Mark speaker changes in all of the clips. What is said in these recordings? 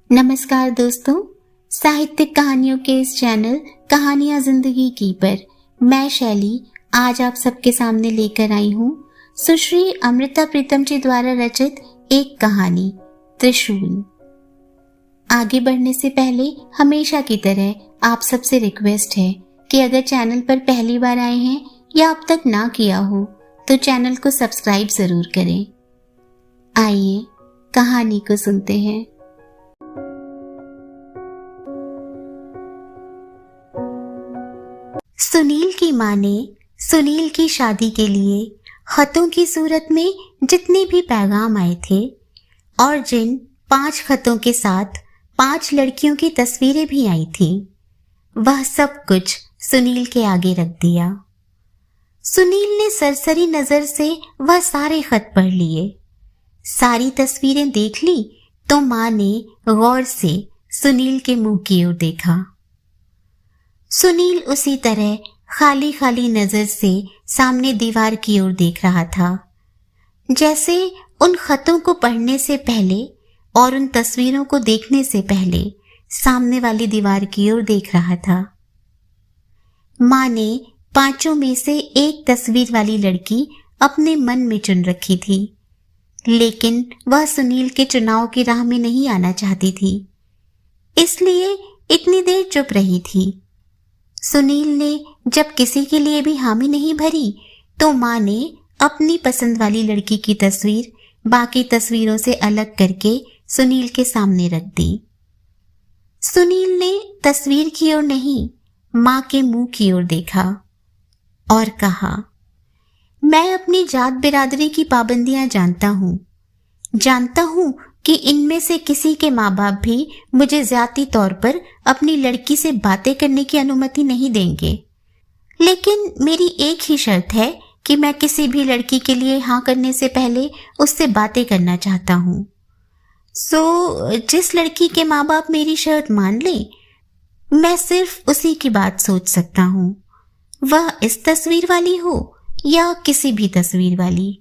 Speaker 1: नमस्कार दोस्तों, साहित्यिक कहानियों के इस चैनल कहानियां जिंदगी की पर मैं शैली आज आप सबके सामने लेकर आई हूँ सुश्री अमृता प्रीतम जी द्वारा रचित एक कहानी त्रिशूल। आगे बढ़ने से पहले हमेशा की तरह आप सबसे रिक्वेस्ट है कि अगर चैनल पर पहली बार आए हैं या अब तक ना किया हो तो चैनल को सब्सक्राइब जरूर करें। आइए कहानी को सुनते हैं। सुनील की माँ ने सुनील की शादी के लिए खतों की सूरत में जितने भी पैगाम आए थे और जिन 5 खतों के साथ 5 लड़कियों की तस्वीरें भी आई थी, वह सब कुछ सुनील के आगे रख दिया। सुनील ने सरसरी नजर से वह सारे खत पढ़ लिए, सारी तस्वीरें देख ली तो माँ ने गौर से सुनील के मुंह की ओर देखा। सुनील उसी तरह खाली खाली नजर से सामने दीवार की ओर देख रहा था, जैसे उन खतों को पढ़ने से पहले और उन तस्वीरों को देखने से पहले सामने वाली दीवार की ओर देख रहा था। माँ ने 5 में से एक तस्वीर वाली लड़की अपने मन में चुन रखी थी, लेकिन वह सुनील के चुनाव की राह में नहीं आना चाहती थी, इसलिए इतनी देर चुप रही थी। सुनील ने जब किसी के लिए भी हामी नहीं भरी तो माँ ने अपनी पसंद वाली लड़की की तस्वीर बाकी तस्वीरों से अलग करके सुनील के सामने रख दी। सुनील ने तस्वीर की ओर नहीं, माँ के मुंह की ओर देखा और कहा, मैं अपनी जात बिरादरी की पाबंदियां जानता हूं कि इनमें से किसी के माँ बाप भी मुझे ज्यादती तौर पर अपनी लड़की से बातें करने की अनुमति नहीं देंगे, लेकिन मेरी एक ही शर्त है कि मैं किसी भी लड़की के लिए हाँ करने से पहले उससे बातें करना चाहता हूँ। जिस लड़की के माँ बाप मेरी शर्त मान ले, मैं सिर्फ उसी की बात सोच सकता हूँ, वह इस तस्वीर वाली हो या किसी भी तस्वीर वाली।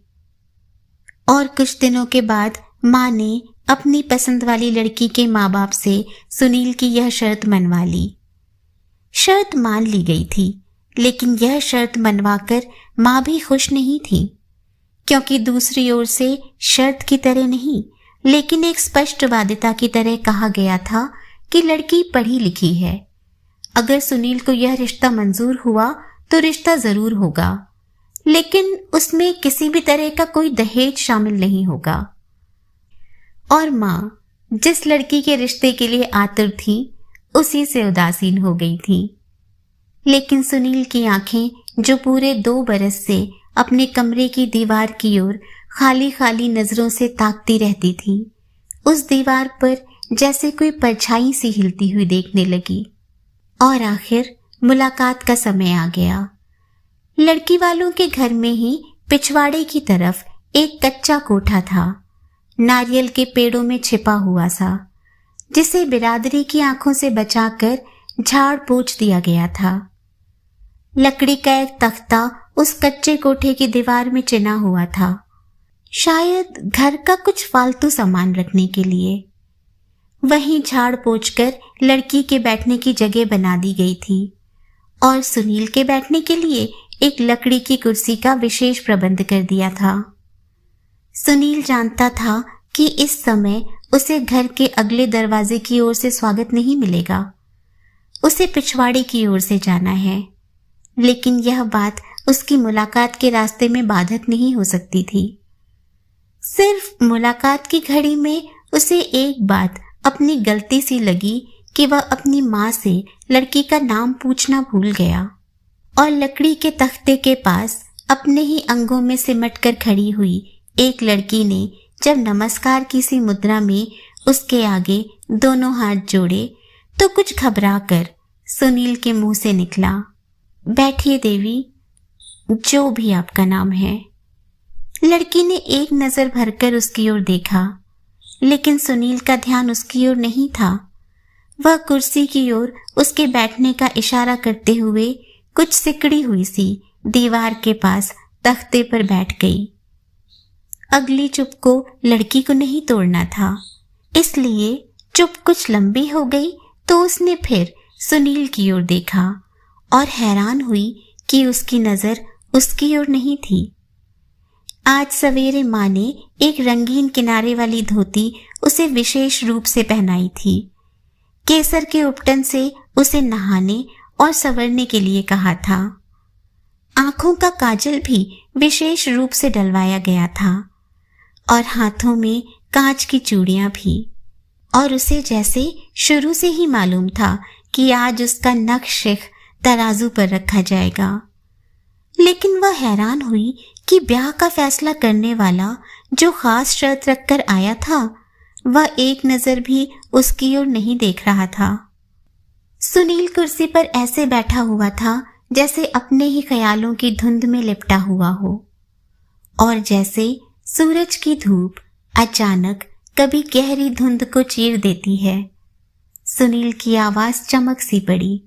Speaker 1: और कुछ दिनों के बाद माँ ने अपनी पसंद वाली लड़की के माँ बाप से सुनील की यह शर्त मनवा ली। शर्त मान ली गई थी, लेकिन यह शर्त मनवाकर माँ भी खुश नहीं थी, क्योंकि दूसरी ओर से शर्त की तरह नहीं लेकिन एक स्पष्ट वादिता की तरह कहा गया था कि लड़की पढ़ी लिखी है। अगर सुनील को यह रिश्ता मंजूर हुआ तो रिश्ता जरूर होगा, लेकिन उसमें किसी भी तरह का कोई दहेज शामिल नहीं होगा। और माँ जिस लड़की के रिश्ते के लिए आतुर थी उसी से उदासीन हो गई थी। लेकिन सुनील की आंखें जो पूरे 2 बरस से अपने कमरे की दीवार की ओर खाली खाली नजरों से ताकती रहती थी, उस दीवार पर जैसे कोई परछाई सी हिलती हुई देखने लगी। और आखिर मुलाकात का समय आ गया। लड़की वालों के घर में ही पिछवाड़े की तरफ एक कच्चा कोठा था, नारियल के पेड़ों में छिपा हुआ सा, जिसे बिरादरी की आंखों से बचाकर झाड़ पोंछ दिया गया था। लकड़ी का एक तख्ता उस कच्चे कोठे की दीवार में चिना हुआ था, शायद घर का कुछ फालतू सामान रखने के लिए। वहीं झाड़ पोंछकर लड़की के बैठने की जगह बना दी गई थी और सुनील के बैठने के लिए एक लकड़ी की कुर्सी का विशेष प्रबंध कर दिया था। सुनील जानता था कि इस समय उसे घर के अगले दरवाजे की ओर से स्वागत नहीं मिलेगा, उसे पिछवाड़े की ओर से जाना है, लेकिन यह बात उसकी मुलाकात के रास्ते में बाधक नहीं हो सकती थी। सिर्फ मुलाकात की घड़ी में उसे एक बात अपनी गलती सी लगी कि वह अपनी माँ से लड़की का नाम पूछना भूल गया और लकड़ी के तख्ते के पास अपने ही अंगों में सिमट कर खड़ी हुई एक लड़की ने जब नमस्कार की सी मुद्रा में उसके आगे दोनों हाथ जोड़े तो कुछ घबराकर सुनील के मुंह से निकला, बैठिए देवी, जो भी आपका नाम है। लड़की ने एक नजर भरकर उसकी ओर देखा, लेकिन सुनील का ध्यान उसकी ओर नहीं था। वह कुर्सी की ओर उसके बैठने का इशारा करते हुए कुछ सिकड़ी हुई सी दीवार के पास तख्ते पर बैठ गई। अगली चुप को लड़की को नहीं तोड़ना था, इसलिए चुप कुछ लंबी हो गई तो उसने फिर सुनील की ओर देखा और हैरान हुई कि उसकी नजर उसकी ओर नहीं थी। आज सवेरे माँ ने एक रंगीन किनारे वाली धोती उसे विशेष रूप से पहनाई थी। केसर के उपटन से उसे नहाने और संवरने के लिए कहा था। आंखों का काजल भी विशेष रूप से डलवाया गया था और हाथों में कांच की चूड़ियां भी। और उसे जैसे शुरू से ही मालूम था कि आज उसका नख-शिख तराजू पर रखा जाएगा। लेकिन वह हैरान हुई कि ब्याह का फैसला करने वाला जो खास शर्त रखकर आया था वह एक नजर भी उसकी ओर नहीं देख रहा था। सुनील कुर्सी पर ऐसे बैठा हुआ था जैसे अपने ही ख्यालों की धुंध में लिपटा हुआ हो, और जैसे सूरज की धूप अचानक कभी गहरी धुंध को चीर देती है। सुनील की आवाज चमक सी पड़ी।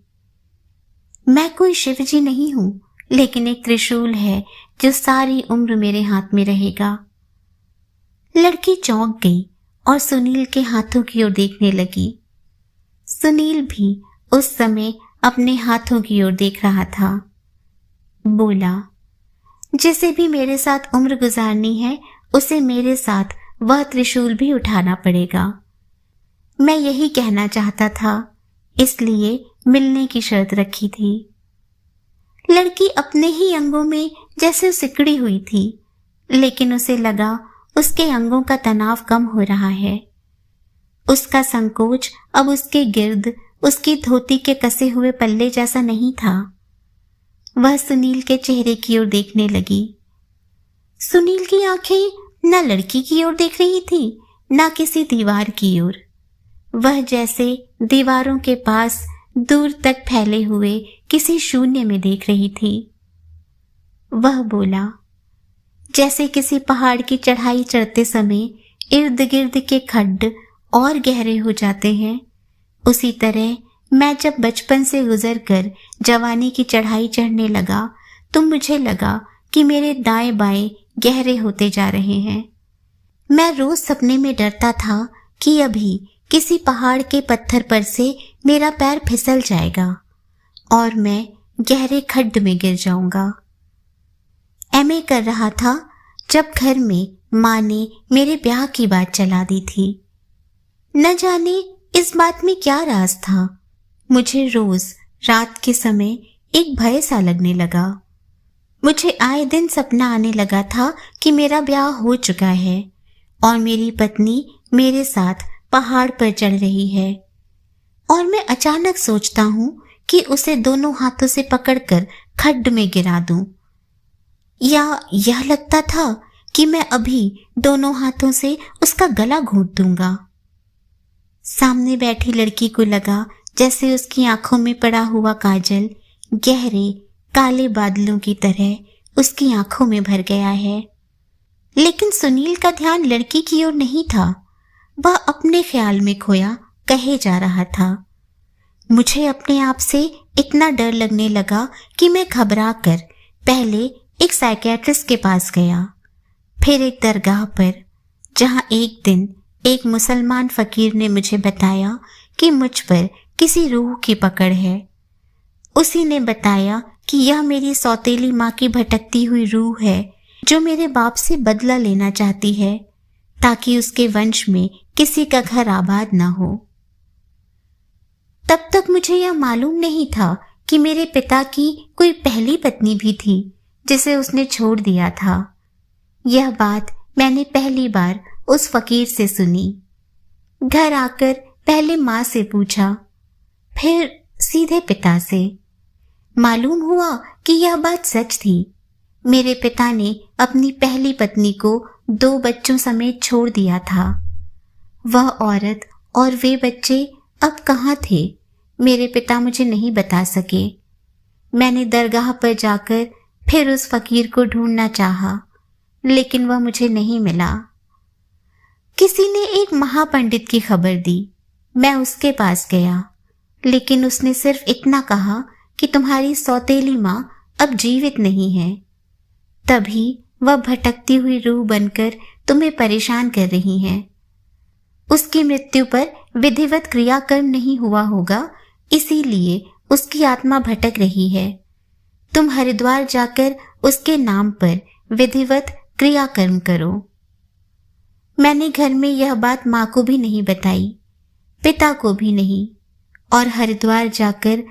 Speaker 1: मैं कोई शिवजी नहीं हूं, लेकिन एक त्रिशूल है जो सारी उम्र मेरे हाथ में रहेगा। लड़की चौंक गई और सुनील के हाथों की ओर देखने लगी। सुनील भी उस समय अपने हाथों की ओर देख रहा था। बोला, जिसे भी मेरे साथ उम्र गुजारनी है उसे मेरे साथ वह त्रिशूल भी उठाना पड़ेगा। मैं यही कहना चाहता था, इसलिए मिलने की शर्त रखी थी। लड़की अपने ही अंगों में जैसे सिकड़ी हुई थी, लेकिन उसे लगा उसके अंगों का तनाव कम हो रहा है। उसका संकोच अब उसके गिर्द उसकी धोती के कसे हुए पल्ले जैसा नहीं था। वह सुनील के चेहरे की ओर देखने लगी। सुनील की आंखें न लड़की की ओर देख रही थी न किसी दीवार की ओर। वह जैसे दीवारों के पास दूर तक फैले हुए किसी शून्य में देख रही थी। वह बोला, जैसे किसी पहाड़ की चढ़ाई चढ़ते समय इर्द गिर्द के खड्ड और गहरे हो जाते हैं, उसी तरह मैं जब बचपन से गुजरकर जवानी की चढ़ाई चढ़ने लगा तो मुझे लगा कि मेरे दाएं बाएं गहरे होते जा रहे हैं। मैं रोज सपने में डरता था कि अभी किसी पहाड़ के पत्थर पर से मेरा पैर फिसल जाएगा और मैं गहरे खड्ड में गिर जाऊंगा। एमए कर रहा था जब घर में माँ ने मेरे ब्याह की बात चला दी थी। न जाने इस बात में क्या राज था। मुझे रोज रात के समय एक भय सा लगने लगा। मुझे आए दिन सपना आने लगा था कि मेरा ब्याह हो चुका है और मेरी पत्नी मेरे साथ पहाड़ पर चढ़ रही है, और मैं अचानक सोचता हूँ कि उसे दोनों हाथों से पकड़कर खड्ड में गिरा दूं, या यह लगता था कि मैं अभी दोनों हाथों से उसका गला घोंट दूंगा। सामने बैठी लड़की को लगा जैसे उसकी आंखों में पड़ा हुआ काजल गहरे काले बादलों की तरह उसकी आंखों में भर गया है। लेकिन सुनील का ध्यान लड़की की ओर नहीं था। वह अपने ख्याल में खोया कहे जा रहा था। मुझे अपने आप से इतना डर लगने लगा कि मैं घबरा कर पहले एक साइकियाट्रिस्ट के पास गया, फिर एक दरगाह पर, जहां एक दिन एक मुसलमान फकीर ने मुझे बताया कि मुझ पर किसी रूह की पकड़ है। उसी ने बताया कि यह मेरी सौतेली माँ की भटकती हुई रूह है जो मेरे बाप से बदला लेना चाहती है ताकि उसके वंश में किसी का घर आबाद ना हो। तब तक मुझे यह मालूम नहीं था कि मेरे पिता की कोई पहली पत्नी भी थी जिसे उसने छोड़ दिया था। यह बात मैंने पहली बार उस फकीर से सुनी। घर आकर पहले माँ से पूछा, फिर सीधे पिता से। मालूम हुआ कि यह बात सच थी। मेरे पिता ने अपनी पहली पत्नी को 2 बच्चों समेत छोड़ दिया था। वह औरत और वे बच्चे अब कहाँ थे, मेरे पिता मुझे नहीं बता सके। मैंने दरगाह पर जाकर फिर उस फकीर को ढूंढना चाहा, लेकिन वह मुझे नहीं मिला। किसी ने एक महापंडित की खबर दी। मैं उसके पास गया, लेकिन उसने सिर्फ इतना कहा कि तुम्हारी सौतेली माँ अब जीवित नहीं है। तभी वह भटकती हुई रूह बनकर तुम्हें परेशान कर रही है। उसकी मृत्यु पर विधिवत क्रियाकर्म नहीं हुआ होगा, इसीलिए उसकी आत्मा भटक रही है। तुम हरिद्वार जाकर उसके नाम पर विधिवत क्रियाकर्म करो। मैंने घर में यह बात माँ को भी नहीं बताई, पिता को भी नहीं, और हरिद्वार जाकर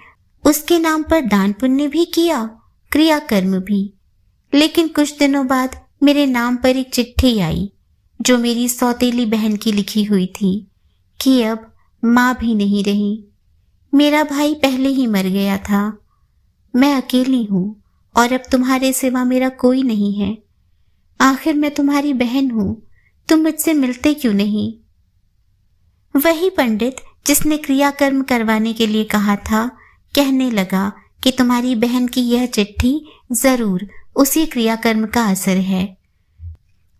Speaker 1: उसके नाम पर दान पुण्य भी किया, क्रियाकर्म भी। लेकिन कुछ दिनों बाद मेरे नाम पर एक चिट्ठी आई जो मेरी सौतेली बहन की लिखी हुई थी कि अब माँ भी नहीं रही, मेरा भाई पहले ही मर गया था, मैं अकेली हूँ और अब तुम्हारे सिवा मेरा कोई नहीं है। आखिर मैं तुम्हारी बहन हूँ, तुम मुझसे मिलते क्यों नहीं? वही पंडित जिसने क्रियाकर्म करवाने के लिए कहा था कहने लगा कि तुम्हारी बहन की यह चिट्ठी जरूर उसी क्रियाकर्म का असर है।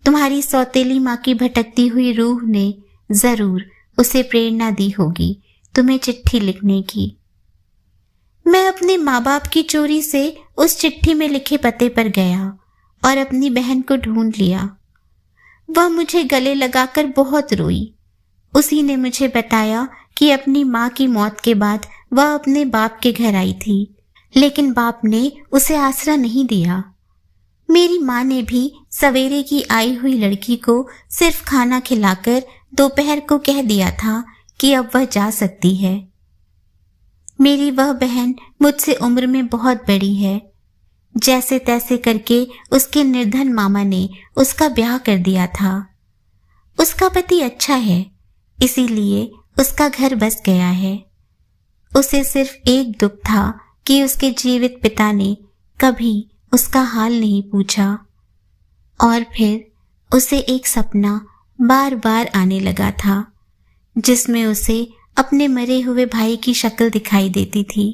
Speaker 1: तुम्हारी सौतेली माँ की भटकती हुई रूह ने जरूर उसे प्रेरणा दी होगी तुम्हें चिट्ठी लिखने की। मैं अपने माँ बाप की चोरी से उस चिट्ठी में लिखे पते पर गया और अपनी बहन को ढूंढ लिया। वह मुझे गले लगाकर बहुत रोई। उसी ने मुझे बताया कि अपनी माँ की मौत के बाद वह अपने बाप के घर आई थी, लेकिन बाप ने उसे आसरा नहीं दिया। मेरी माँ ने भी सवेरे की आई हुई लड़की को सिर्फ खाना खिलाकर दोपहर को कह दिया था कि अब वह जा सकती है। मेरी वह बहन मुझसे उम्र में बहुत बड़ी है। जैसे तैसे करके उसके निर्धन मामा ने उसका ब्याह कर दिया था। उसका पति अच्छा है, इसीलिए उसका घर बस गया है। उसे सिर्फ एक दुख था कि उसके जीवित पिता ने कभी उसका हाल नहीं पूछा। और फिर उसे एक सपना बार बार आने लगा था जिसमें उसे अपने मरे हुए भाई की शक्ल दिखाई देती थी।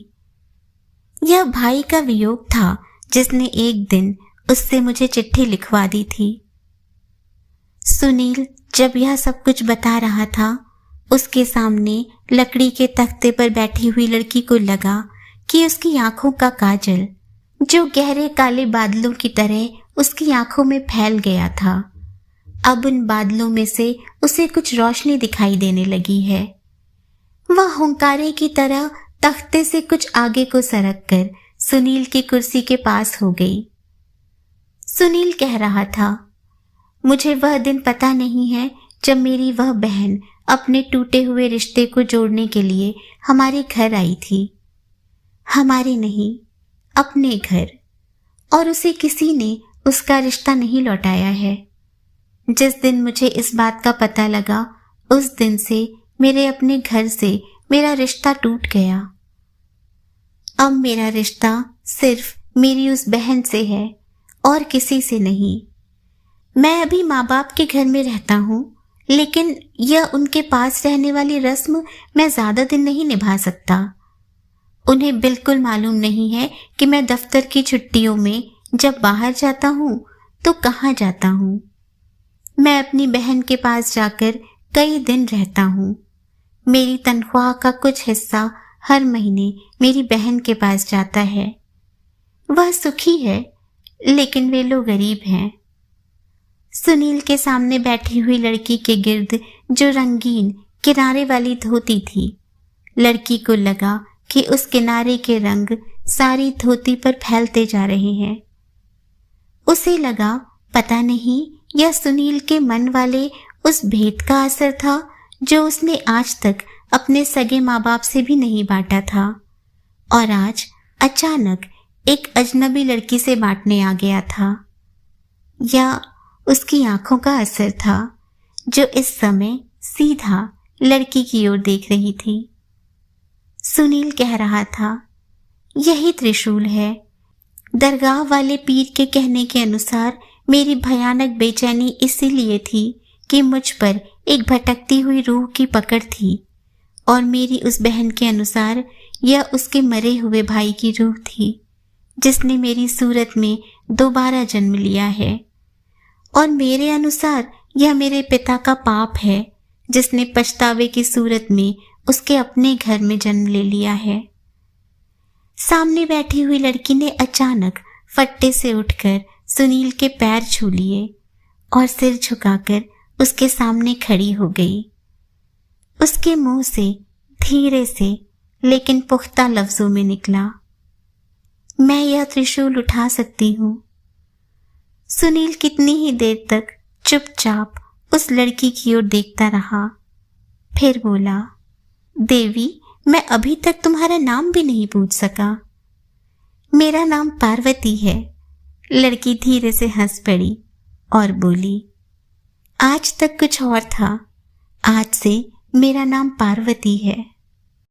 Speaker 1: यह भाई का वियोग था जिसने एक दिन उससे मुझे चिट्ठी लिखवा दी थी। सुनील जब यह सब कुछ बता रहा था, उसके सामने लकड़ी के तख्ते पर बैठी हुई लड़की को लगा कि उसकी आंखों का काजल, जो गहरे काले बादलों की तरह उसकी आंखों में फैल गया था, अब उन बादलों में से उसे कुछ रोशनी दिखाई देने लगी है। वह हुंकारे की तरह तख्ते से कुछ आगे को सरक कर सुनील की कुर्सी के पास हो गई। सुनील कह रहा था, मुझे वह दिन पता नहीं है जब मेरी वह बहन अपने टूटे हुए रिश्ते को जोड़ने के लिए हमारे घर आई थी। हमारे नहीं, अपने घर। और उसे किसी ने उसका रिश्ता नहीं लौटाया है। जिस दिन मुझे इस बात का पता लगा, उस दिन से मेरे अपने घर से मेरा रिश्ता टूट गया। अब मेरा रिश्ता सिर्फ मेरी उस बहन से है और किसी से नहीं। मैं अभी माँ बाप के घर में रहता हूँ, लेकिन यह उनके पास रहने वाली रस्म मैं ज्यादा दिन नहीं निभा सकता। उन्हें बिल्कुल मालूम नहीं है कि मैं दफ्तर की छुट्टियों में जब बाहर जाता हूँ तो कहाँ जाता हूँ। मैं अपनी बहन के पास जाकर कई दिन रहता हूँ। मेरी तनख्वाह का कुछ हिस्सा हर महीने मेरी बहन के पास जाता है। वह सुखी है, लेकिन वे लोग गरीब हैं। सुनील के सामने बैठी हुई लड़की के गिर्द जो रंगीन किनारे वाली धोती थी, लड़की को लगा कि उस किनारे के रंग सारी धोती पर फैलते जा रहे हैं। उसे लगा, पता नहीं यह सुनील के मन वाले उस भेद का असर था जो उसने आज तक अपने सगे माँ बाप से भी नहीं बांटा था, और आज अचानक एक अजनबी लड़की से बांटने आ गया था। या उसकी आंखों का असर था जो इस समय सीधा लड़की की ओर देख रही थी। सुनील कह रहा था, यही त्रिशूल है। दरगाह वाले पीर के कहने के अनुसार मेरी भयानक बेचैनी इसीलिए थी कि मुझ पर एक भटकती हुई रूह की पकड़ थी, और मेरी उस बहन के अनुसार यह उसके मरे हुए भाई की रूह थी जिसने मेरी सूरत में दोबारा जन्म लिया है, और मेरे अनुसार यह मेरे पिता का पाप है जिसने पछतावे की सूरत में उसके अपने घर में जन्म ले लिया है। सामने बैठी हुई लड़की ने अचानक फट्टे से उठकर सुनील के पैर छू लिए और सिर झुकाकर उसके सामने खड़ी हो गई। उसके मुंह से धीरे से लेकिन पुख्ता लफ्जों में निकला, मैं यह त्रिशूल उठा सकती हूं। सुनील कितनी ही देर तक चुपचाप उस लड़की की ओर देखता रहा, फिर बोला, देवी, मैं अभी तक तुम्हारा नाम भी नहीं पूछ सका। मेरा नाम पार्वती है। लड़की धीरे से हंस पड़ी और बोली, आज तक कुछ और था, आज से मेरा नाम पार्वती है।